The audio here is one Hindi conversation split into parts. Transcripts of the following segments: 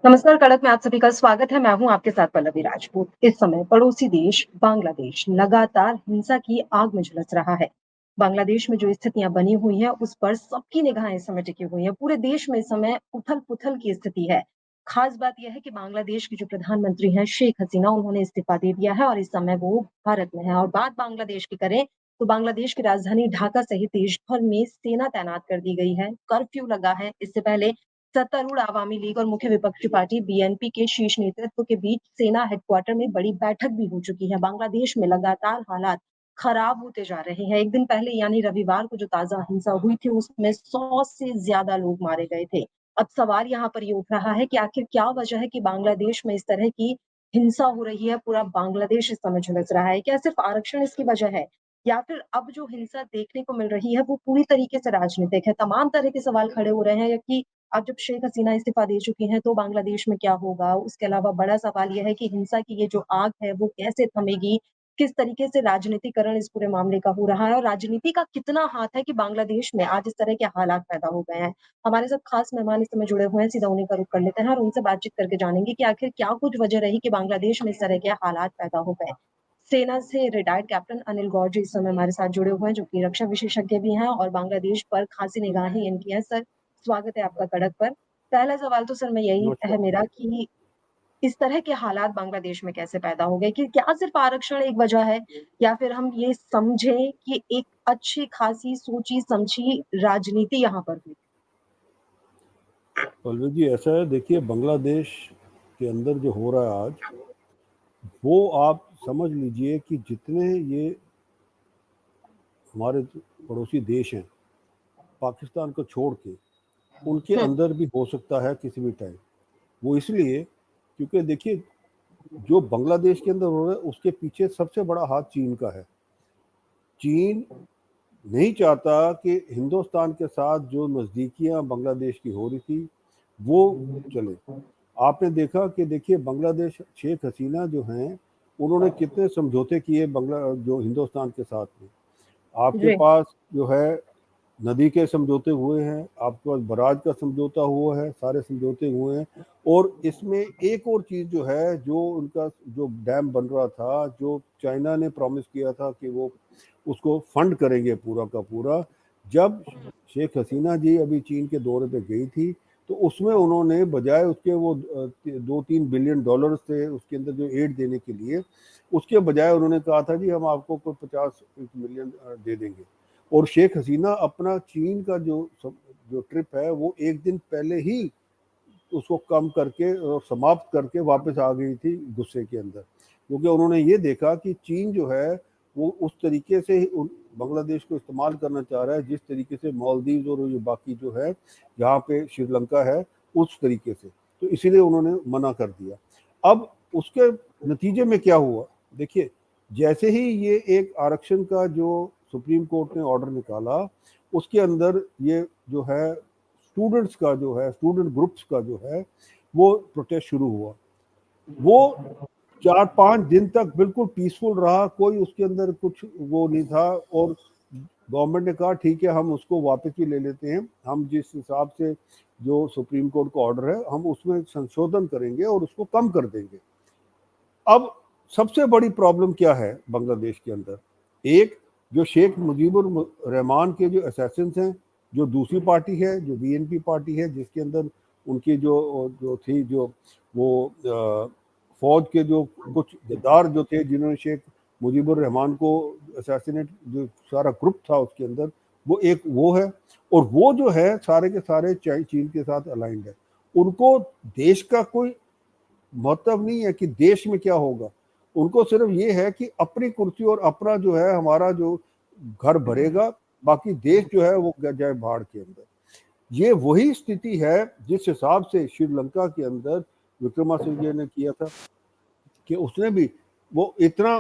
नमस्कार कड़क में आप सभी का स्वागत है। मैं हूं आपके साथ पल्लवी राजपूत। इस समय पड़ोसी देश बांग्लादेश लगातार हिंसा की आग में झुलस रहा है। बांग्लादेश में जो स्थितियां बनी हुई हैं उस पर सबकी निगाहें इस समय टिकी हुई हैं। पूरे देश में इस समय उथल-पुथल की स्थिति है। खास बात यह है कि बांग्लादेश की जो प्रधानमंत्री हैं शेख हसीना, उन्होंने इस्तीफा दे दिया है और इस समय वो भारत में है। और बात बांग्लादेश की करें तो बांग्लादेश की राजधानी ढाका सहित देश भर में सेना तैनात कर दी गई है। कर्फ्यू लगा है। इससे पहले सत्तारूढ़ आवामी लीग और मुख्य विपक्षी पार्टी बीएनपी के शीर्ष नेतृत्व के बीच सेना हेडक्वार्टर में बड़ी बैठक भी हो चुकी है। बांग्लादेश में लगातार हालात खराब होते जा रहे हैं। एक दिन पहले यानी रविवार को जो ताजा हिंसा हुई थी उसमें 100 से ज्यादा लोग मारे गए थे। अब सवाल यहाँ पर ये उठ रहा है कि आखिर क्या वजह है कि बांग्लादेश में इस तरह की हिंसा हो रही है। पूरा बांग्लादेश इस समय झुलस रहा है। क्या सिर्फ आरक्षण इसकी वजह है या फिर अब जो हिंसा देखने को मिल रही है वो पूरी तरीके से राजनीतिक है? तमाम तरह के सवाल खड़े हो रहे हैं कि अब जब शेख हसीना इस्तीफा दे चुकी हैं, तो बांग्लादेश में क्या होगा? उसके अलावा बड़ा सवाल ये है कि हिंसा की ये जो आग है, वो कैसे थमेगी? किस तरीके से राजनीतिकरण इस पूरे मामले का हो रहा है और राजनीति का कितना हाथ है कि बांग्लादेश में आज इस तरह के हालात पैदा हो गए हैं? हमारे साथ खास मेहमान इस समय जुड़े हुए हैं, सीधा उन्हीं का रुख कर लेते हैं और उनसे बातचीत करके जानेंगे कि आखिर क्या कुछ वजह रही कि बांग्लादेश में इस तरह के हालात पैदा हो गए। सेना से रिटायर्ड कैप्टन अनिल गौर जी इस समय हमारे साथ जुड़े हुए हैं, जो कि रक्षा विशेषज्ञ भी हैं और बांग्लादेश पर खासी निगाहें इनकी हैं। सर, स्वागत है आपका कड़क पर। पहला सवाल तो सर मैं यही है नमस्कार। मेरा कि इस तरह के हालात बांग्लादेश में कैसे पैदा हो गए? कि क्या सिर्फ़ आरक्षण एक वजह है या फिर हम ये समझें कि एक अच्छी खासी सोची-समझी राजनीति यहाँ पर हुई? पल्लवी जी, ऐसा है, देखिए बांग्लादेश के अंदर जो हो रहा है आज, वो आप समझ लीजिए कि जितने ये हमारे पड़ोसी देश हैं पाकिस्तान को छोड़ के, उनके हुँ, अंदर भी हो सकता है किसी भी टाइम। वो इसलिए क्योंकि देखिए जो बांग्लादेश के अंदर हो रहा है उसके पीछे सबसे बड़ा हाथ चीन का है। चीन नहीं चाहता कि हिंदुस्तान के साथ जो नज़दीकियां बांग्लादेश की हो रही थी वो चले। आपने देखा कि देखिए बांग्लादेश शेख हसीना जो हैं उन्होंने कितने समझौते किए बांग्ला जो हिंदुस्तान के साथ में। आपके जी, पास जो है नदी के समझौते हुए हैं, आपके पास बराज का समझौता हुआ है, सारे समझौते हुए हैं। और इसमें एक और चीज़ जो है, जो उनका जो डैम बन रहा था, जो चाइना ने प्रॉमिस किया था कि वो उसको फंड करेंगे पूरा का पूरा। जब शेख हसीना जी अभी चीन के दौरे पे गई थी तो उसमें उन्होंने बजाय उसके वो 2-3 बिलियन डॉलर से उसके अंदर जो एड देने के लिए, उसके बजाय उन्होंने कहा था जी हम आपको कोई 50 मिलियन दे देंगे। और शेख हसीना अपना चीन का जो ट्रिप है वो एक दिन पहले ही उसको कम करके और समाप्त करके वापस आ गई थी गुस्से के अंदर, क्योंकि उन्होंने ये देखा कि चीन जो है वो उस तरीके से बांग्लादेश को इस्तेमाल करना चाह रहा है जिस तरीके से मालदीव और ये बाकी जो है यहाँ पे श्रीलंका है उस तरीके से। तो इसीलिए उन्होंने मना कर दिया। अब उसके नतीजे में क्या हुआ, देखिए जैसे ही ये एक आरक्षण का जो सुप्रीम कोर्ट ने ऑर्डर निकाला, उसके अंदर ये जो है स्टूडेंट्स का जो है स्टूडेंट ग्रुप्स का जो है वो प्रोटेस्ट शुरू हुआ। वो 4-5 दिन तक बिल्कुल पीसफुल रहा, कोई उसके अंदर कुछ वो नहीं था। और गवर्नमेंट ने कहा ठीक है हम उसको वापस भी ले लेते हैं, हम जिस हिसाब से जो सुप्रीम कोर्ट का ऑर्डर है हम उसमें संशोधन करेंगे और उसको कम कर देंगे। अब सबसे बड़ी प्रॉब्लम क्या है बांग्लादेश के अंदर, एक जो शेख मुजीबुर रहमान के जो असैसिन्स हैं, जो दूसरी पार्टी है जो बीएनपी पार्टी है जिसके अंदर उनकी जो जो थी जो वो फौज के जो कुछ गद्दार जो थे जिन्होंने शेख मुजीबुर रहमान को असैसिनेट, जो सारा ग्रुप था उसके अंदर, वो एक वो है। और वो जो है सारे के सारे चीन के साथ अलाइंड है। उनको देश का कोई मतलब नहीं है कि देश में क्या होगा, उनको सिर्फ ये है कि अपनी कुर्सी और अपना जो है हमारा जो घर भरेगा, बाकी देश जो है वो जाए बाढ़ के अंदर। ये वही स्थिति है जिस हिसाब से श्रीलंका के अंदर विक्रमासिंघे ने किया था कि उसने भी वो इतना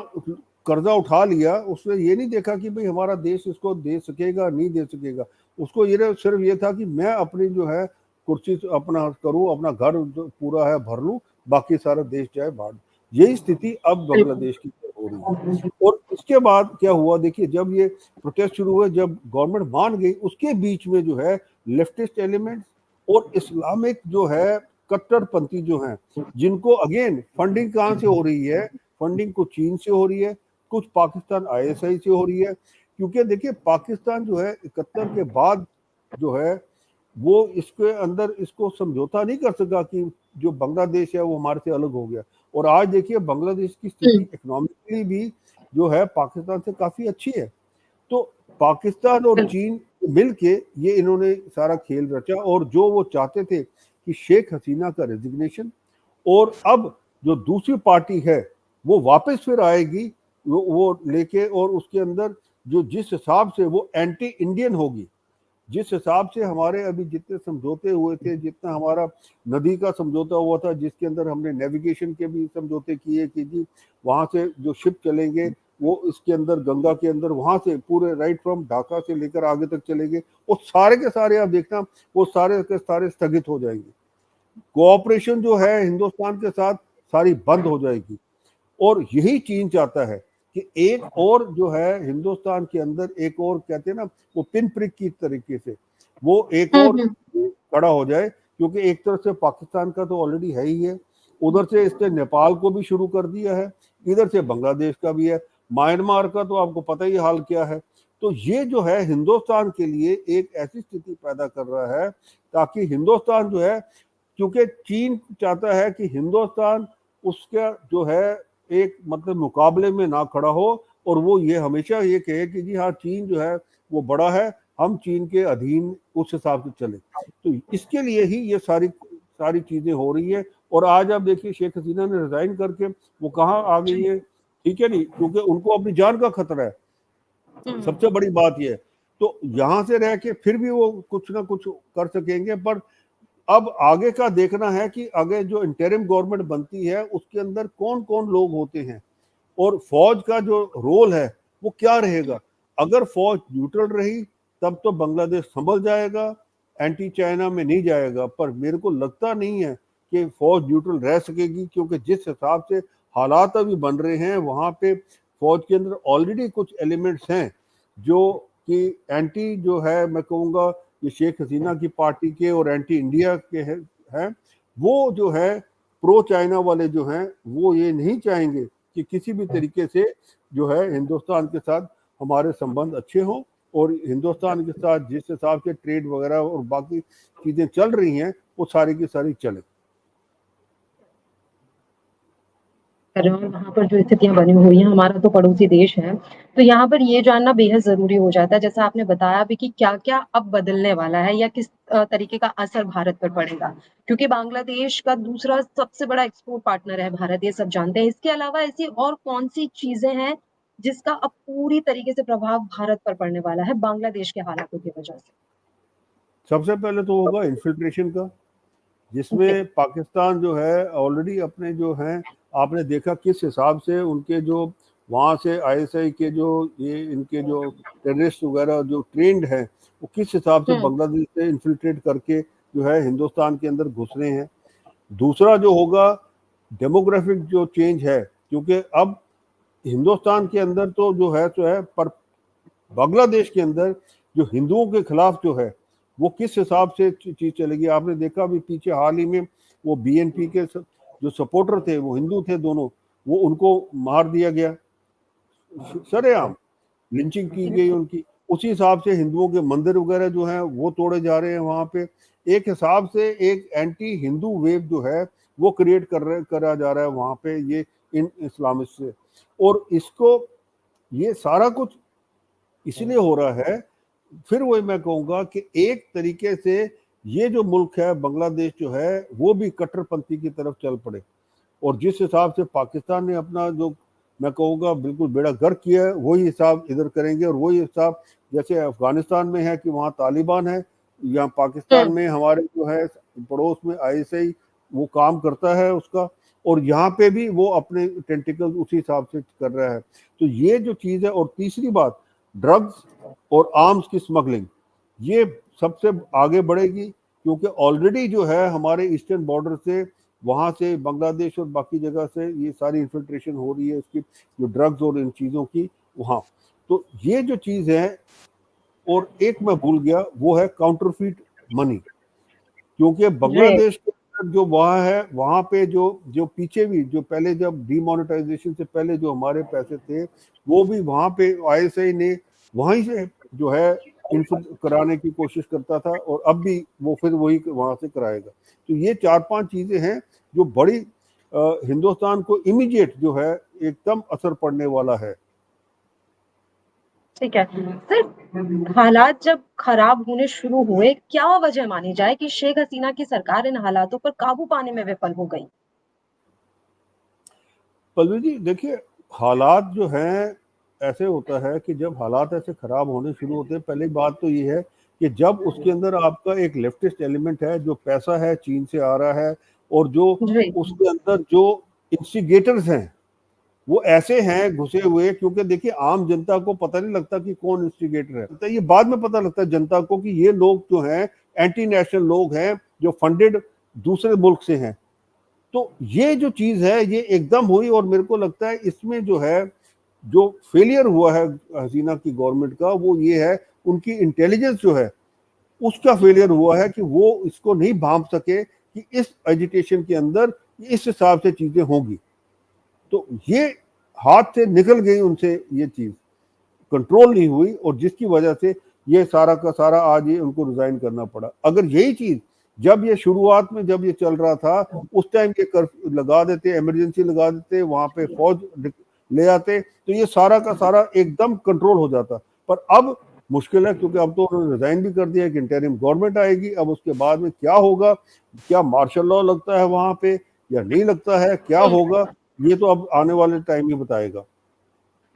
कर्जा उठा लिया, उसने ये नहीं देखा कि भाई हमारा देश इसको दे सकेगा नहीं दे सकेगा। उसको ये सिर्फ ये था कि मैं अपनी जो है कुर्सी अपना करूं, अपना घर जो पूरा है भर लूं, बाकी सारा देश जाए बाहर। यही स्थिति अब बिल्कुल। बांग्लादेश की हो रही है। और इसके बाद क्या हुआ, देखिए जब ये प्रोटेस्ट शुरू हुए, जब गवर्नमेंट मान गई, उसके बीच में जो है लेफ्टिस्ट एलिमेंट्स और इस्लामिक जो है कट्टरपंथी जो हैं, जिनको अगेन फंडिंग कहाँ से हो रही है, फंडिंग कुछ चीन से हो रही है, कुछ पाकिस्तान आईएसआई से हो रही है। क्योंकि देखिए पाकिस्तान जो है 71 के बाद जो है वो इसके अंदर इसको समझौता नहीं कर सका कि जो बांग्लादेश है वो हमारे से अलग हो गया। और आज देखिए बांग्लादेश की स्थिति इकोनॉमिकली भी जो है पाकिस्तान से काफी अच्छी है। तो पाकिस्तान और चीन मिलके ये इन्होंने सारा खेल रचा, और जो वो चाहते थे कि शेख हसीना का रेजिग्नेशन, और अब जो दूसरी पार्टी है वो वापस फिर आएगी वो लेके, और उसके अंदर जो जिस हिसाब से वो एंटी इंडियन होगी, जिस हिसाब से हमारे अभी जितने समझौते हुए थे, जितना हमारा नदी का समझौता हुआ था जिसके अंदर हमने नेविगेशन के भी समझौते किए कि जी वहां से जो शिप चलेंगे वो इसके अंदर गंगा के अंदर वहां से पूरे राइट फ्रॉम ढाका से लेकर आगे तक चलेंगे, वो सारे के सारे आप देखना वो सारे के सारे स्थगित हो जाएंगे। कोऑपरेशन जो है हिंदुस्तान के साथ सारी बंद हो जाएगी। और यही चीन चाहता है कि एक और जो है हिंदुस्तान के अंदर एक और कहते हैं ना वो पिन प्रिक की तरीके से वो एक और खड़ा हो जाए, क्योंकि एक तरफ से पाकिस्तान का तो ऑलरेडी है ही है, उधर से इसने नेपाल को भी शुरू कर दिया है, इधर से बांग्लादेश का भी है, म्यांमार का तो आपको पता ही हाल क्या है। तो ये जो है हिंदुस्तान के लिए एक ऐसी स्थिति पैदा कर रहा है ताकि हिंदुस्तान जो है, क्योंकि चीन चाहता है कि हिंदुस्तान उसका जो है एक मतलब मुकाबले में ना खड़ा हो, और वो ये हमेशा ये कहे कि जी हाँ चीन जो है वो बड़ा है, हम चीन के अधीन उस हिसाब से चले। तो इसके लिए ही ये सारी सारी चीजें हो रही है। और आज आप देखिए शेख हसीना ने रिजाइन करके वो कहाँ आ गई है, ठीक है नहीं, क्योंकि उनको अपनी जान का खतरा है, सबसे बड़ी बात यह है। तो यहां से रह के फिर भी वो कुछ ना कुछ कर सकेंगे, पर अब आगे का देखना है कि आगे जो इंटरिम गवर्नमेंट बनती है उसके अंदर कौन कौन लोग होते हैं, और फौज का जो रोल है वो क्या रहेगा। अगर फौज न्यूट्रल रही तब तो बांग्लादेश संभल जाएगा, एंटी चाइना में नहीं जाएगा, पर मेरे को लगता नहीं है कि फौज न्यूट्रल रह सकेगी, क्योंकि जिस हिसाब से हालात अभी बन रहे हैं वहां पे फौज के अंदर ऑलरेडी कुछ एलिमेंट्स हैं जो कि एंटी जो है मैं कहूँगा ये शेख हसीना की पार्टी के और एंटी इंडिया के हैं, वो जो है प्रो चाइना वाले जो हैं वो ये नहीं चाहेंगे कि किसी भी तरीके से जो है हिंदुस्तान के साथ हमारे संबंध अच्छे हों, और हिंदुस्तान के साथ जिस हिसाब से ट्रेड वगैरह और बाकी चीजें चल रही हैं वो सारी की सारी चले। और वहाँ पर जो स्थितियाँ बनी हुई हैं, हमारा तो पड़ोसी देश है, तो यहाँ पर ये जानना बेहद ज़रूरी हो जाता है, जैसा आपने बताया भी कि क्या-क्या अब बदलने वाला है या किस तरीके का असर भारत पर पड़ेगा। क्योंकि बांग्लादेश का दूसरा सबसे बड़ा एक्सपोर्ट पार्टनर है भारत, ये सब जानते हैं। इसके अलावा ऐसी और कौन-सी चीज़ें हैं, जिसका अब पूरी तरीके से प्रभाव भारत पर पड़ने वाला है, बांग्लादेश के हालातों की वजह से? सबसे पहले तो होगा इन्फिल्ट्रेशन का, ओके। जिसमें पाकिस्तान जो है ऑलरेडी अपने जो हैं आपने देखा किस हिसाब से उनके जो वहाँ से आईएसआई के जो ये इनके जो टेररिस्ट वगैरह जो ट्रेंड हैं वो किस हिसाब से बांग्लादेश से इन्फिल्ट्रेट करके जो है हिंदुस्तान के अंदर घुस रहे हैं। दूसरा जो होगा डेमोग्राफिक जो चेंज है, क्योंकि अब हिंदुस्तान के अंदर तो जो है पर बांग्लादेश के अंदर जो हिंदुओं के खिलाफ जो है वो किस हिसाब से चीज चलेगी। आपने देखा भी पीछे हाल ही में वो बीएनपी के जो सपोर्टर थे वो हिंदू थे दोनों, वो उनको मार दिया गया, सरेआम लिंचिंग की गई उनकी। उसी हिसाब से हिंदुओं के मंदिर वगैरह जो हैं वो तोड़े जा रहे हैं वहां पे। एक हिसाब से एक एंटी हिंदू वेव जो है वो क्रिएट करा जा रहा है वहां पे ये इन इस्लामिस्ट से। और इसको ये सारा कुछ इसलिए हो रहा है, फिर वही मैं कहूंगा कि एक तरीके से ये जो मुल्क है बांग्लादेश जो है वो भी कट्टरपंथी की तरफ चल पड़े। और जिस हिसाब से पाकिस्तान ने अपना जो मैं कहूँगा बिल्कुल बेड़ा गर्क किया है वही हिसाब इधर करेंगे। और वही हिसाब जैसे अफगानिस्तान में है कि वहाँ तालिबान है, या पाकिस्तान में हमारे जो है पड़ोस में आईएसआई वो काम करता है उसका, और यहाँ पे भी वो अपने टेंटिकल उसी हिसाब से कर रहा है। तो ये जो चीज़ है। और तीसरी बात ड्रग्स और आर्म्स की स्मगलिंग, ये सबसे आगे बढ़ेगी, क्योंकि ऑलरेडी जो है हमारे ईस्टर्न बॉर्डर से वहाँ से बांग्लादेश और बाकी जगह से ये सारी इन्फिल्ट्रेशन हो रही है इसकी जो ड्रग्स और इन चीज़ों की वहाँ। तो ये जो चीज़ है, और एक मैं भूल गया वो है काउंटरफीट मनी, क्योंकि बांग्लादेश के जो वहाँ है, वहाँ पे जो जो पीछे भी जो पहले जब डीमोनेटाइजेशन से पहले जो हमारे पैसे थे वो भी वहाँ पे आईएसआई ने वहीं से जो है इनपुट कराने की कोशिश करता था, और अब भी वो फिर वही वहाँ से कराएगा। तो ये 4-5 चीजें हैं जो बड़ी हिंदुस्तान को इमीडिएट जो है एकदम असर पड़ने वाला है। ठीक है सर, हालात जब खराब होने शुरू हुए, क्या वजह मानी जाए कि शेख हसीना की सरकार इन हालातों पर काबू पाने में विफल हो गई? पल्लवी जी देखिए, हालात जो हैं ऐसे होता है कि जब हालात ऐसे खराब होने शुरू होते हैं, पहली बात तो ये है कि जब उसके अंदर आपका एक लेफ्टिस्ट एलिमेंट है, जो पैसा है चीन से आ रहा है, और जो जी। उसके अंदर जो इंस्टिगेटर्स हैं वो ऐसे हैं घुसे हुए, क्योंकि देखिए आम जनता को पता नहीं लगता कि कौन इंस्टिगेटर है, तो ये बाद में पता लगता है जनता को कि ये लोग जो हैं एंटी नेशनल लोग हैं जो फंडेड दूसरे मुल्क से हैं। तो ये जो चीज है ये एकदम हुई, और मेरे को लगता है इसमें जो है जो फेलियर हुआ है हसीना की गवर्नमेंट का वो ये है, उनकी इंटेलिजेंस जो है उसका फेलियर हुआ है कि वो इसको नहीं भांप सके कि इस एजिटेशन के अंदर इस हिसाब से चीजें होंगी। तो ये हाथ से निकल गई उनसे, ये चीज कंट्रोल नहीं हुई, और जिसकी वजह से ये सारा का सारा आज ये उनको रिजाइन करना पड़ा। अगर यही चीज जब ये शुरुआत में जब ये चल रहा था उस टाइम ये कर्फ्यू लगा देते, इमरजेंसी लगा देते, वहां पे फौज ले आते, तो ये सारा का सारा एकदम कंट्रोल हो जाता। पर अब मुश्किल है, क्योंकि अब तो उन्होंने रिजाइन भी कर दिया कि इंटरिम गवर्नमेंट आएगी। अब उसके बाद में क्या होगा, क्या मार्शल लॉ लगता है वहां पे या नहीं लगता है, क्या होगा, ये तो अब आने वाले टाइम ही बताएगा।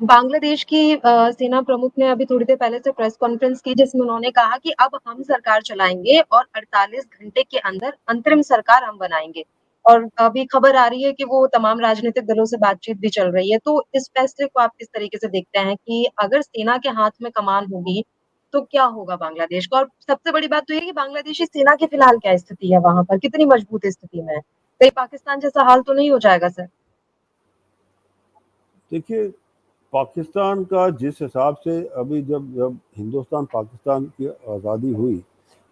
बांग्लादेश की सेना प्रमुख ने अभी थोड़ी देर पहले से प्रेस कॉन्फ्रेंस की, जिसमें उन्होंने कहा कि अब हम सरकार चलाएंगे और 48 घंटे के अंदर अंतरिम सरकार हम बनाएंगे। और अभी खबर आ रही है कि वो तमाम राजनीतिक दलों से बातचीत भी चल रही है। तो इस फैसले को आप किस तरीके से देखते हैं कि अगर सेना के हाथ में कमान होगी तो क्या होगा बांग्लादेश का? और सबसे बड़ी बात तो ये है कि बांग्लादेशी सेना की फिलहाल क्या स्थिति है वहां पर, कितनी मजबूत स्थिति में है? कहीं पाकिस्तान जैसा हाल तो नहीं हो जाएगा सर? देखिए, पाकिस्तान का जिस हिसाब से अभी जब जब हिंदुस्तान पाकिस्तान की आज़ादी हुई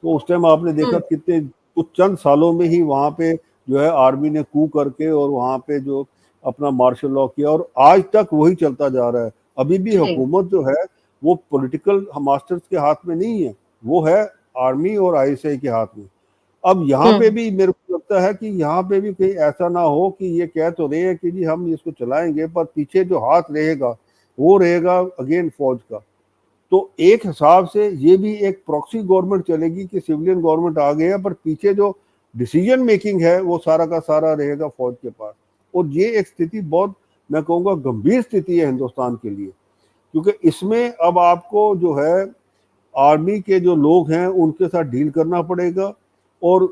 तो उस टाइम आपने देखा हम्म। कितने कुछ चंद सालों में ही वहाँ पे जो है आर्मी ने कू करके और वहाँ पे जो अपना मार्शल लॉ किया, और आज तक वही चलता जा रहा है। अभी भी जी। हुकूमत जो है वो पॉलिटिकल मास्टर्स के हाथ में नहीं है, वो है आर्मी और आईएसआई के हाथ में। अब यहाँ पे हम्म। भी मेरे को लगता है कि यहाँ पे भी कहीं ऐसा ना हो कि ये कह तो रहे हैं कि जी हम इसको चलाएंगे, पर पीछे जो हाथ रहेगा वो रहेगा अगेन फौज का। तो एक हिसाब से ये भी एक प्रॉक्सी गवर्नमेंट चलेगी कि सिविलियन गवर्नमेंट आ गया, पर पीछे जो डिसीजन मेकिंग है वो सारा का सारा रहेगा फौज के पास। और ये एक स्थिति बहुत, मैं कहूँगा, गंभीर स्थिति है हिंदुस्तान के लिए, क्योंकि इसमें अब आपको जो है आर्मी के जो लोग हैं उनके साथ डील करना पड़ेगा, और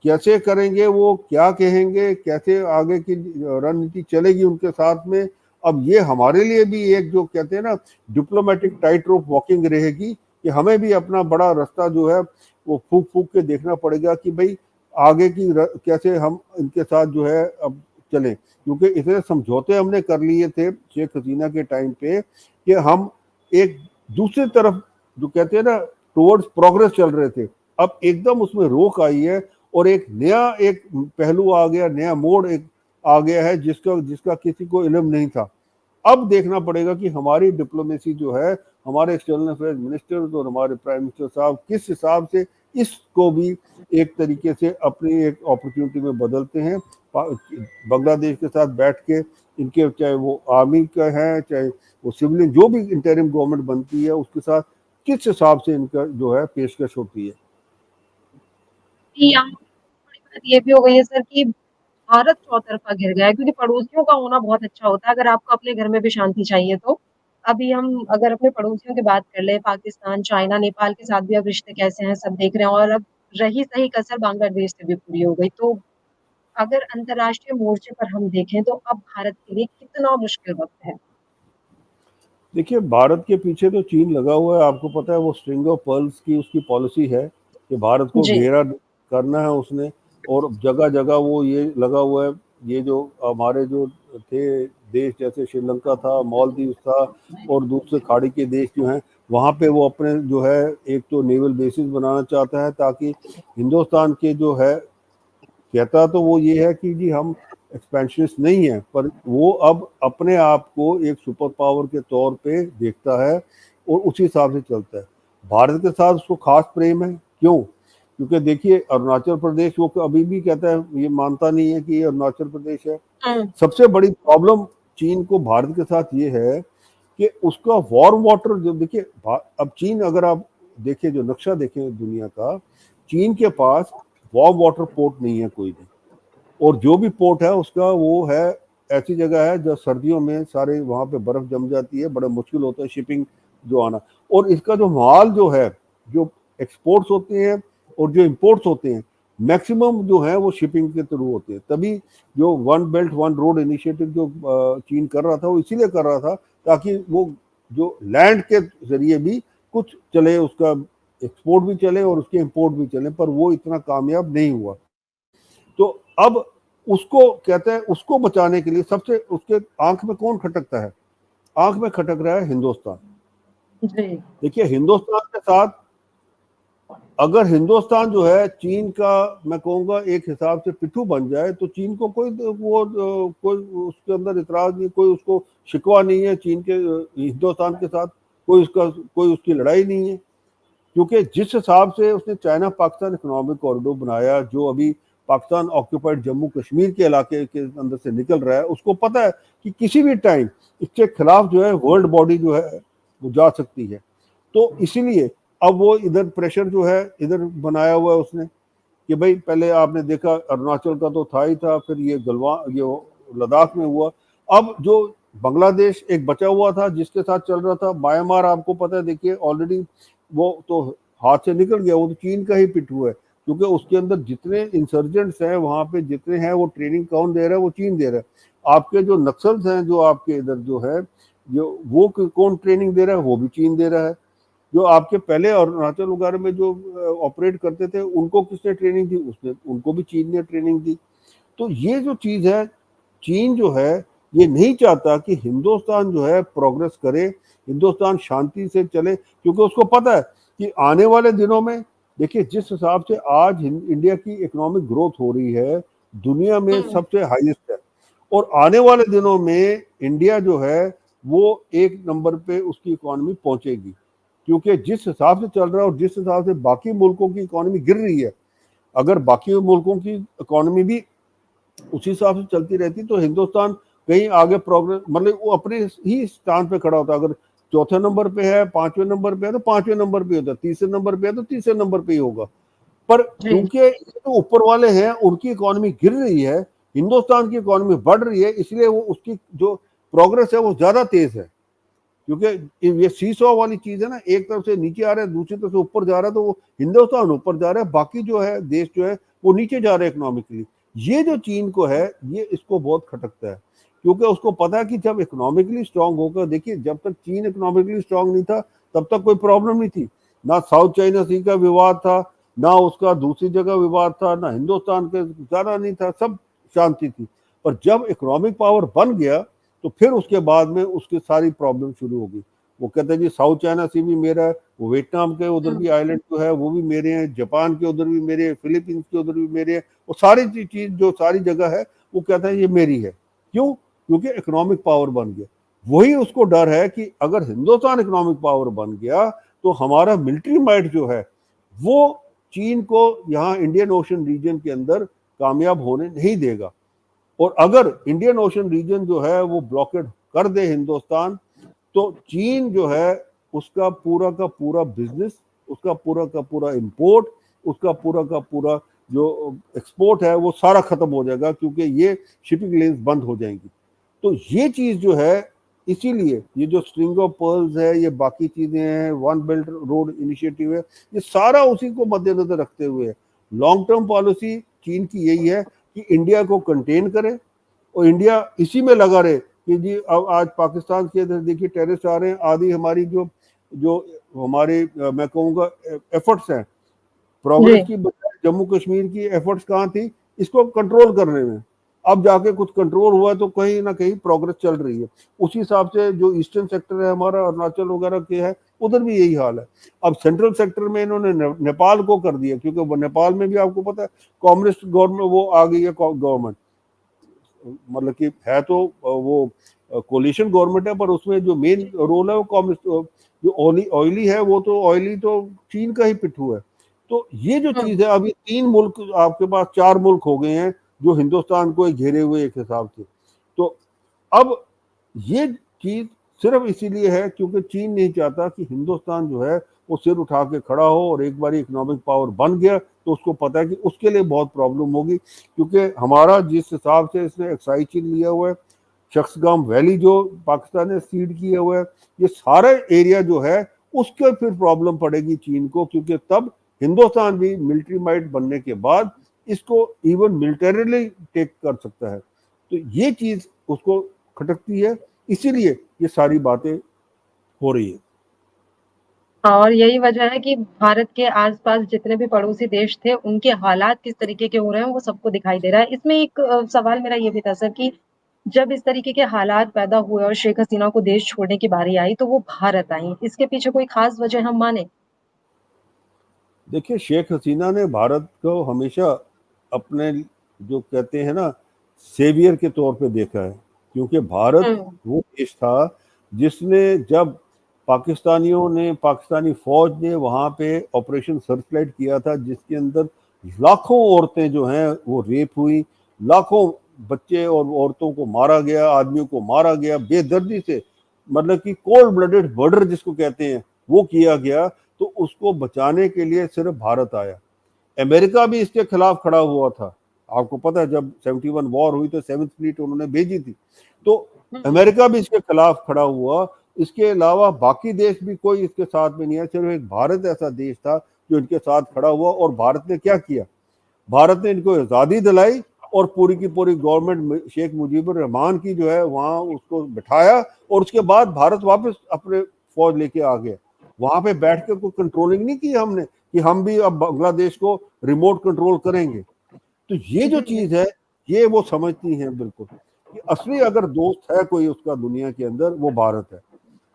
कैसे करेंगे, वो क्या कहेंगे, कैसे आगे की रणनीति चलेगी उनके साथ में। अब ये हमारे लिए भी एक जो कहते हैं ना डिप्लोमेटिक टाइट रोप वॉकिंग रहेगी, कि हमें भी अपना बड़ा रास्ता जो है वो फूक फूक के देखना पड़ेगा कि भाई आगे की कैसे हम इनके साथ जो है अब चलें। क्योंकि इतने समझौते हमने कर लिए थे शेख हसीना के टाइम पे कि हम एक दूसरी तरफ जो कहते हैं ना टुवर्ड्स प्रोग्रेस चल रहे थे। अब एकदम उसमें रोक आई है, और एक नया एक पहलू आ गया, नया मोड़ एक आ गया है जिसका जिसका किसी को इल्म नहीं था। अब देखना पड़ेगा कि हमारी डिप्लोमेसी जो है, हमारे एक्सटर्नल अफेयर्स मिनिस्टर्स और हमारे प्राइम मिनिस्टर साहब किस हिसाब से इसको भी एक तरीके से अपनी एक अपॉर्चुनिटी में बदलते हैं। बांग्लादेश के साथ बैठ के इनके, चाहे वो आर्मी का है चाहे वो सिविलियन, जो भी इंटरिम गवर्नमेंट बनती है उसके साथ किस हिसाब से इनका जो है पेशकश होती है। यहाँ बड़ी बात ये भी हो गई है सर कि भारत चौतरफा घिर गया है, क्योंकि पड़ोसियों का होना बहुत अच्छा होता है अगर आपको अपने घर में भी शांति चाहिए तो। अभी हम अगर अपने पड़ोसियों की बात कर ले, पाकिस्तान, चाइना, नेपाल के साथ भी अब रिश्ते कैसे हैं सब देख रहे हैं, और अब रही सही कसर बांग्लादेश से भी पूरी हो गई। तो अगर अंतर्राष्ट्रीय मोर्चे पर हम देखें तो अब भारत के लिए कितना मुश्किल वक्त है। देखिए, भारत के पीछे तो चीन लगा हुआ है, आपको पता है वो स्ट्रिंग ऑफ पर्ल्स की उसकी पॉलिसी है कि भारत को जी। घेरा करना है उसने, और जगह जगह वो ये लगा हुआ है। ये जो हमारे जो थे देश, जैसे श्रीलंका था, मालदीव था, और दूसरे खाड़ी के देश जो हैं वहाँ पे वो अपने जो है एक तो नेवल बेसिस बनाना चाहता है, ताकि हिंदुस्तान के जो है कहता तो वो ये है कि जी हम एक्सपेंशनिस्ट नहीं है, पर वो अब अपने आप को एक सुपर पावर के तौर पे देखता है और उसी हिसाब से चलता है। भारत के साथ उसको खास प्रेम है, क्यों? क्योंकि देखिए अरुणाचल प्रदेश, वो अभी भी कहता है, ये मानता नहीं है कि ये अरुणाचल प्रदेश है। सबसे बड़ी प्रॉब्लम चीन को भारत के साथ ये है कि उसका वार्म वाटर जो, देखिए अब चीन, अगर आप देखिए जो नक्शा देखें दुनिया का, चीन के पास वार्म वाटर पोर्ट नहीं है कोई भी, और जो भी पोर्ट है उसका वो है ऐसी जगह है जो सर्दियों में सारे वहां पे बर्फ जम जाती है, बड़ा मुश्किल होता है शिपिंग जो आना। और इसका जो माल जो है, जो एक्सपोर्ट्स होते हैं और जो इंपोर्ट्स होते हैं, मैक्सिमम जो है वो शिपिंग के थ्रू होते हैं। तभी जो one belt one road initiative जो चीन कर रहा था, वो इसीलिए कर रहा था ताकि वो जो लैंड के जरिए भी कुछ चले, उसका एक्सपोर्ट भी चले और उसके इंपोर्ट भी चले, पर वो इतना कामयाब नहीं हुआ। तो अब उसको कहते हैं, उसको बचाने के लिए सबसे उसके आंख में कौन खटकता है? आंख में खटक रहा है हिंदुस्तान। देखिए हिंदुस्तान के साथ, अगर हिंदुस्तान जो है चीन का, मैं कहूंगा एक हिसाब से पिट्ठू बन जाए, तो चीन को कोई कोई उसके अंदर इतराज नहीं, कोई उसको शिकवा नहीं है चीन के हिंदुस्तान के साथ, कोई उसकी लड़ाई नहीं है। क्योंकि जिस हिसाब से उसने चाइना पाकिस्तान इकोनॉमिक कॉरिडोर बनाया, जो अभी पाकिस्तान ऑक्यूपाइड जम्मू कश्मीर के इलाके के अंदर से निकल रहा है, उसको पता है कि किसी भी टाइम इसके खिलाफ जो है वर्ल्ड बॉडी जो है वो जा सकती है। तो इसीलिए अब वो इधर प्रेशर जो है इधर बनाया हुआ है उसने, कि भाई पहले आपने देखा अरुणाचल का तो था ही था, फिर ये ये लद्दाख में हुआ, अब जो बांग्लादेश एक बचा हुआ था जिसके साथ चल रहा था, म्यांमार आपको पता है, देखिए ऑलरेडी वो तो हाथ से निकल गया, वो तो चीन का ही पिट्ठू है। क्योंकि उसके अंदर जितने इंसर्जेंट्स हैं वहां पे, जितने हैं, वो ट्रेनिंग कौन दे रहा है? वो चीन दे रहा है। आपके जो नक्सल्स हैं जो आपके इधर जो है, जो वो कौन ट्रेनिंग दे रहा है? वो भी चीन दे रहा है। जो आपके पहले अरुणाचल वगैरह में जो ऑपरेट करते थे, उनको किसने ट्रेनिंग दी? उसने, उनको भी चीन ने ट्रेनिंग दी। तो ये जो चीज है, चीन जो है ये नहीं चाहता कि हिंदुस्तान जो है प्रोग्रेस करे, हिंदुस्तान शांति से चले, क्योंकि उसको पता है कि आने वाले दिनों में, देखिए जिस हिसाब से आज इंडिया की इकोनॉमिक ग्रोथ हो रही है, दुनिया में सबसे हाईएस्ट है, और आने वाले दिनों में इंडिया जो है वो एक नंबर पे उसकी इकोनॉमी पहुंचेगी। क्योंकि जिस हिसाब से चल रहा है और जिस हिसाब से बाकी मुल्कों की इकोनॉमी गिर रही है, अगर बाकी मुल्कों की इकोनॉमी भी उसी हिसाब से चलती रहती तो हिंदुस्तान कहीं आगे प्रोग्रेस, मतलब वो अपने ही स्थान पे खड़ा होता। अगर चौथे नंबर पे है, पांचवें नंबर पे है तो पांचवें नंबर पे होता, तीसरे नंबर पे है तो तीसरे नंबर पे ही होगा। पर क्योंकि जो ऊपर वाले हैं उनकी इकोनॉमी गिर रही है, हिंदुस्तान की इकोनॉमी बढ़ रही है, इसलिए वो उसकी जो प्रोग्रेस है वो ज्यादा तेज है। क्योंकि ये सीसॉ वाली चीज है ना, एक तरफ से नीचे आ रहा है, दूसरी तरफ से ऊपर जा रहा है, तो वो हिंदुस्तान ऊपर जा रहा है, बाकी जो है देश जो है वो नीचे जा रहे हैं इकोनॉमिकली। ये जो चीन को है, ये इसको बहुत खटकता है, क्योंकि उसको पता है कि जब इकोनॉमिकली स्ट्रांग होकर, देखिए जब तक चीन इकोनॉमिकली स्ट्रांग नहीं था तब तक कोई प्रॉब्लम नहीं थी, ना साउथ चाइना सी का विवाद था, ना उसका दूसरी जगह विवाद था, ना हिंदुस्तान के ज्यादा नहीं था, सब शांति थी। पर जब इकोनॉमिक पावर बन गया तो फिर उसके बाद में उसकी सारी प्रॉब्लम शुरू होगी। वो कहते हैं जी साउथ चाइना सी भी मेरा है, वो वियतनाम के उधर भी आइलैंड जो है वो भी मेरे हैं, जापान के उधर भी मेरे हैं, फिलीपींस के उधर भी मेरे हैं, वो सारी चीज जो सारी जगह है वो कहता है ये मेरी है। क्यों? क्योंकि इकोनॉमिक पावर बन गया। वही उसको डर है कि अगर हिंदुस्तान इकोनॉमिक पावर बन गया तो हमारा मिलिट्री माइट जो है वो चीन को यहाँ इंडियन ओशन रीजन के अंदर कामयाब होने नहीं देगा। और अगर इंडियन ओशन रीजन जो है वो ब्लॉकेड कर दे हिंदुस्तान, तो चीन जो है उसका पूरा का पूरा बिजनेस, उसका पूरा का पूरा इंपोर्ट, उसका पूरा का पूरा जो एक्सपोर्ट है वो सारा खत्म हो जाएगा, क्योंकि ये शिपिंग लेन्स बंद हो जाएंगी। तो ये चीज जो है, इसीलिए ये जो स्ट्रिंग ऑफ पर्ल्स है, ये बाकी चीजें हैं, वन बेल्ट रोड इनिशिएटिव है, ये सारा उसी को मद्देनजर रखते हुए है। लॉन्ग टर्म पॉलिसी चीन की यही है कि इंडिया को कंटेन करे, और इंडिया इसी में लगा रहे कि जी अब आज पाकिस्तान के इधर देखिए टेररिस्ट आ रहे हैं, आदि हमारी जो जो हमारे मैं कहूँगा एफर्ट्स हैं प्रोग्रेस की बजाय जम्मू कश्मीर की एफर्ट्स कहाँ थी? इसको कंट्रोल करने में। अब जाके कुछ कंट्रोल हुआ तो कहीं ना कहीं प्रोग्रेस चल रही है। उसी हिसाब से जो ईस्टर्न सेक्टर है हमारा, अरुणाचल वगैरह के है, उधर भी यही हाल है। अब सेंट्रल सेक्टर में इन्होंने नेपाल को कर दिया, क्योंकि वो नेपाल में भी आपको पता है कम्युनिस्ट गवर्नमेंट वो आ गई है गवर्नमेंट, मतलब कि है तो वो कोलिशन गवर्नमेंट है, पर उसमें जो मेन रोल है वो कम्युनिस्ट, जो ऑयली है वो तो ऑयली तो चीन का ही पिट्ठू है। तो ये जो चीज है, अभी 3 मुल्क आपके पास, 4 मुल्क हो गए हैं जो हिंदुस्तान को घेरे हुए एक हिसाब से। तो अब ये चीज सिर्फ इसीलिए है क्योंकि चीन नहीं चाहता कि हिंदुस्तान जो है वो सिर उठा के खड़ा हो, और एक बार इकोनॉमिक पावर बन गया तो उसको पता है कि उसके लिए बहुत प्रॉब्लम होगी, क्योंकि हमारा जिस हिसाब से इसने एक्साइज चीन लिया हुआ है, शख्सगाम वैली जो पाकिस्तान ने सीड किया हुआ है, ये सारा एरिया जो है उसके फिर प्रॉब्लम पड़ेगी चीन को, क्योंकि तब हिंदुस्तान भी मिलिट्री माइट बनने के बाद इसको इवन मिलिटरीली टेक कर सकता है। तो ये चीज उसको खटकती है, इसीलिए ये सारी बातें हो रही है। और यही वजह है कि भारत के आसपास जितने भी पड़ोसी देश थे, उनके हालात किस तरीके के हो रहे हैं, वो सबको दिखाई दे रहा है। इसमें एक सवाल मेरा ये भी था सर कि जब इस तरीके के हालात पैदा हुए और शेख हसीना को देश छोड़ने की बारी आई, तो वो भारत आई। इसके पीछे कोई खास वजह हम माने? देखिए, शेख हसीना ने भारत को हमेशा अपने, जो कहते हैं ना, सेवियर के तौर पे देखा है, क्योंकि भारत हुँ, वो देश था जिसने, जब पाकिस्तानी फौज ने वहां पे ऑपरेशन सर्चलाइट किया था, जिसके अंदर लाखों औरतें जो हैं वो रेप हुई, लाखों बच्चे और औरतों को मारा गया, आदमियों को मारा गया बेदर्दी से, मतलब कि कोल्ड ब्लडेड मर्डर जिसको कहते हैं वो किया गया। तो उसको बचाने के लिए सिर्फ भारत आया। अमेरिका भी इसके खिलाफ खड़ा हुआ था। आपको पता है जब 71 वॉर हुई तो 7th फ्लीट उन्होंने भेजी थी, तो हुँ, अमेरिका भी इसके खिलाफ खड़ा हुआ। इसके अलावा बाकी देश भी कोई इसके साथ में नहीं है, सिर्फ एक भारत ऐसा देश था जो इनके साथ खड़ा हुआ। और भारत ने क्या किया, भारत ने इनको आज़ादी दिलाई, और पूरी की पूरी गवर्नमेंट शेख मुजीबुर रहमान की जो है वहां उसको बिठाया, और उसके बाद भारत वापस अपने फौज लेके आ गया। वहां पे बैठ के कोई कंट्रोलिंग नहीं की हमने कि हम भी अब बांग्लादेश को रिमोट कंट्रोल करेंगे। तो ये जो जी, चीज है, ये वो समझती हैं बिल्कुल कि असली अगर दोस्त है कोई उसका दुनिया के अंदर, वो भारत है,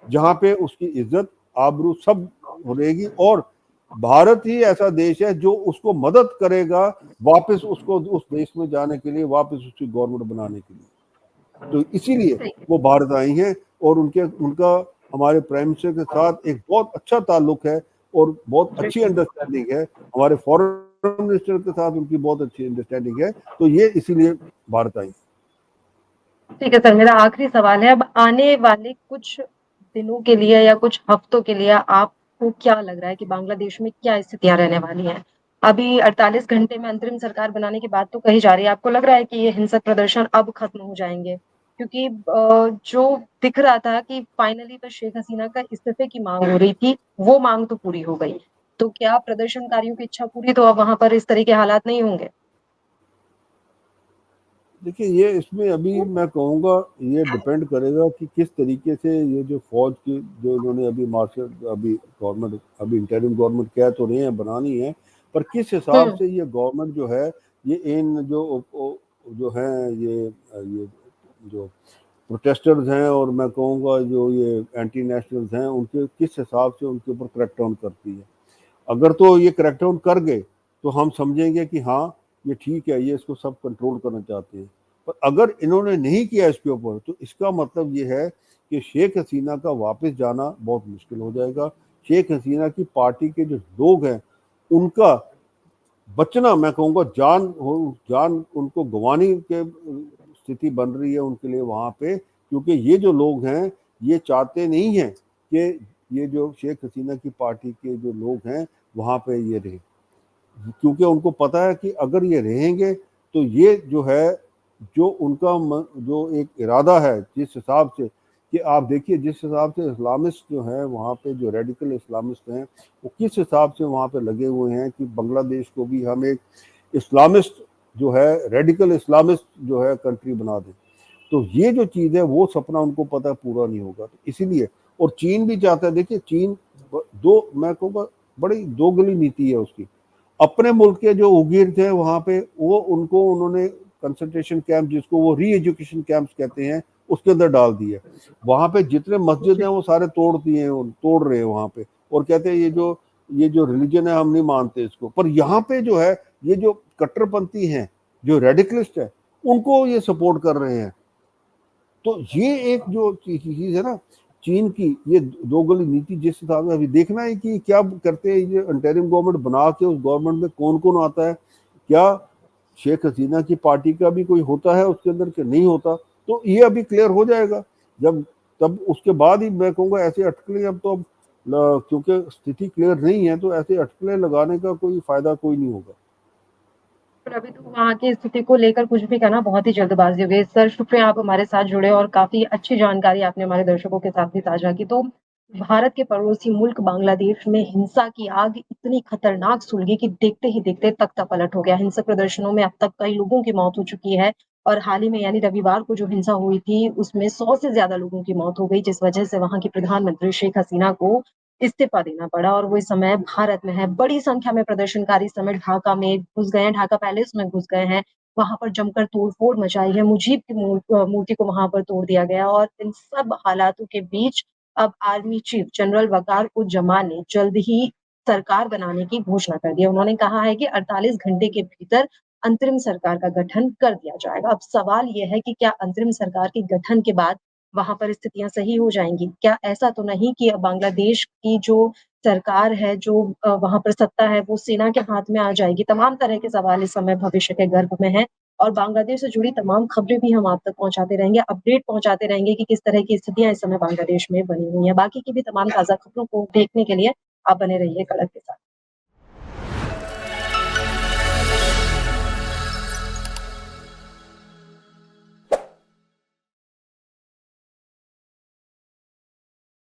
जहां पे उसकी इज्जत आबरू सब रहेगी। और भारत ही ऐसा देश है जो उसको मदद करेगा वापस उसको उस देश में जाने के लिए, वापस उसकी गवर्नमेंट बनाने के लिए। तो इसीलिए सही। वो भारत आई हैं, और उनका हमारे प्राइम मिनिस्टर के साथ एक बहुत अच्छा ताल्लुक है, और बहुत जी। अच्छी अंडरस्टैंडिंग है। हमारे फॉरेन मिनिस्टर के साथ उनकी बहुत अच्छी अंडरस्टैंडिंग है। तो ये इसीलिए भारत आई। ठीक है सर, मेरा आखिरी सवाल है, अब आने वाले कुछ दिनों के लिए या कुछ हफ्तों के लिए आपको क्या लग रहा है कि बांग्लादेश में क्या स्थितियाँ रहने वाली हैं? अभी 48 घंटे में अंतरिम सरकार बनाने की बात तो कही जा रही है। आपको लग रहा है कि ये हिंसक प्रदर्शन अब खत्म हो जाएँगे? क्योंकि जो दिख रहा था कि फाइनली बस शेख हसीना का इस्तीफे की माँग हो रही थी, वो माँग तो पूरी हो गई। तो क्या प्रदर्शनकारियों की इच्छा पूरी, तो अब वहाँ पर इस तरह के हालात नहीं होंगे? देखिए, ये इसमें अभी मैं कहूँगा ये डिपेंड करेगा कि किस तरीके से ये जो फौज की, जो इन्होंने अभी मार्शल, अभी गवर्नमेंट, अभी इंटरिम गवर्नमेंट कह तो रहे हैं बनानी है, पर किस हिसाब हुँ, से ये गवर्नमेंट जो है, ये इन जो हैं ये जो प्रोटेस्टर्स हैं, और मैं कहूँगा जो ये एंटी नेशनल्स हैं, उनके किस हिसाब से उनके ऊपर क्रैकडाउन करती है। अगर तो ये क्रैकडाउन कर गए तो हम समझेंगे कि हाँ, ये ठीक है, ये इसको सब कंट्रोल करना चाहते हैं। पर अगर इन्होंने नहीं किया इसके ऊपर, तो इसका मतलब ये है कि शेख हसीना का वापस जाना बहुत मुश्किल हो जाएगा। शेख हसीना की पार्टी के जो लोग हैं, उनका बचना, मैं कहूँगा जान उनको गंवाने के स्थिति बन रही है उनके लिए वहाँ पे, क्योंकि ये जो लोग हैं ये चाहते नहीं हैं कि ये जो शेख हसीना की पार्टी के जो लोग हैं वहाँ पे ये रहे, क्योंकि उनको पता है कि अगर ये रहेंगे तो ये जो है, जो उनका जो एक इरादा है, जिस हिसाब से, कि आप देखिए जिस हिसाब से इस्लामिस्ट जो हैं वहाँ पे, जो रेडिकल इस्लामिस्ट हैं, वो किस हिसाब से वहाँ पे लगे हुए हैं कि बांग्लादेश को भी हम एक इस्लामिस्ट जो है, रेडिकल इस्लामिस्ट जो है कंट्री बना दें। तो ये जो चीज़ है वो सपना उनको पता है पूरा नहीं होगा, तो इसीलिए। और चीन भी चाहता है, देखिए चीन दो, मैं कहूँगा बड़ी दोगली नीति है उसकी। अपने मुल्क के जो उगिर थे वहाँ पे, वो उनको उन्होंने कंसंट्रेशन कैंप, जिसको वो री एजुकेशन कैंप्स कहते हैं, उसके अंदर डाल दी है। वहां पे जितने मस्जिद जी। हैं वो सारे तोड़ दिए, तोड़ रहे हैं वहां पे, और कहते हैं ये जो रिलीजन है हम नहीं मानते इसको। पर यहाँ पे जो है ये जो कट्टरपंथी हैं, जो रेडिकलिस्ट है, उनको ये सपोर्ट कर रहे हैं। तो ये एक जो चीज है ना चीन की, ये दो गली नीति जिस हिसाब से अभी देखना है कि क्या करते हैं ये अंतरिम गवर्नमेंट बना के, उस गवर्नमेंट में कौन कौन आता है, क्या शेख हसीना की पार्टी का भी कोई होता है उसके अंदर के नहीं होता, तो ये अभी क्लियर हो जाएगा जब, तब उसके बाद ही मैं कहूँगा ऐसे अटकलें अब तो क्योंकि स्थिति क्लियर नहीं है तो ऐसे अटकलें लगाने का कोई फायदा कोई नहीं होगा। पर अभी तो वहाँ की स्थिति को लेकर कुछ भी कहना बहुत ही जल्दबाज़ी हो गई। सर शुक्रिया आप हमारे साथ जुड़े और काफ़ी अच्छी जानकारी आपने हमारे दर्शकों के साथ भी साझा की। तो भारत के पड़ोसी मुल्क बांग्लादेश में हिंसा की आग इतनी खतरनाक सुलगी कि देखते ही देखते तख्ता पलट हो गया। हिंसक प्रदर्शनों में अब तक कई लोगों की मौत हो चुकी है और हाल ही में यानी रविवार को जो हिंसा हुई थी उसमें 100 से ज़्यादा लोगों की मौत हो गई, जिस वजह से वहाँ की प्रधानमंत्री शेख हसीना को इस्तीफा देना पड़ा और वो इस समय भारत में है। बड़ी संख्या में प्रदर्शनकारी इस समय ढाका में घुस गए हैं, ढाका पैलेस में घुस गए हैं। वहाँ पर जमकर तोड़-फोड़ मचाई है, मुजीब की मूर्ति को वहाँ पर तोड़ दिया गया और इन सब हालातों के बीच अब आर्मी चीफ जनरल वकार उज़्ज़मान ने जल्द ही सरकार बनाने की घोषणा कर दी है। उन्होंने कहा है कि 48 घंटे के भीतर अंतरिम सरकार का गठन कर दिया जाएगा। अब सवाल ये है कि क्या अंतरिम सरकार के गठन के बाद वहाँ पर स्थितियाँ सही हो जाएँगी? क्या ऐसा तो नहीं कि अब बांग्लादेश की जो सरकार है, जो वहाँ पर सत्ता है, वो सेना के हाथ में आ जाएगी? तमाम तरह के सवाल इस समय भविष्य के गर्भ में हैं और बांग्लादेश से जुड़ी तमाम खबरें भी हम आप तक पहुँचाते रहेंगे, अपडेट पहुँचाते रहेंगे कि किस तरह की स्थितियाँ इस समय बांग्लादेश में बनी हुई हैं। बाकी की भी तमाम ताज़ा खबरों को देखने के लिए आप बने रहिए कड़क के साथ।